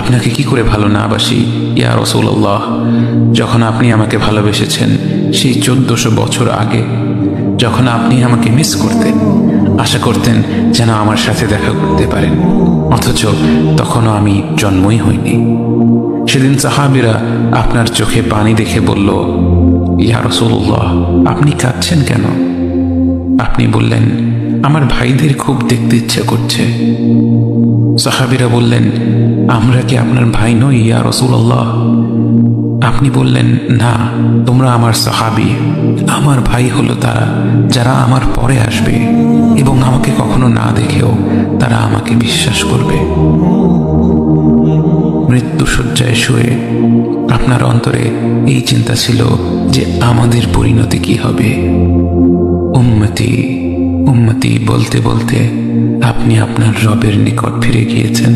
আপনাকে কি করে ভালো না বাসি ইয়া রাসূলুল্লাহ। যখন আপনি আমাকে ভালোবেসেছেন সেই 1400 বছর আগে, যখন আপনি আমাকে মিস করতেন, আশা করতেন যেন আমার সাথে দেখা করতে পারেন, অথচ তখনও আমি জন্মই হইনি। সেদিন সাহাবীরা আপনার চোখে পানি দেখে বলল, ইয়া রাসূলুল্লাহ, আপনি কাঁদছেন কেন? আপনি বললেন, আমার ভাইদের খুব দেখতে ইচ্ছে করছে। সাহাবীরা বললেন, আমরা কি আপনার ভাই নই ইয়া রাসূলুল্লাহ? আপনি বললেন, না, তোমরা আমার সাহাবী। আমার ভাই হলো তারা যারা আমার পরে আসবে এবং আমাকে কখনো না দেখেও তারা আমাকে বিশ্বাস করবে। মৃত্যু শয্যায় শুয়ে আপনার অন্তরে এই চিন্তা ছিল যে আমাদের পরিণতি কি হবে। উম্মতি উম্মতি বলতে বলতে আপনি আপনার রবের নিকট ফিরে গিয়েছেন।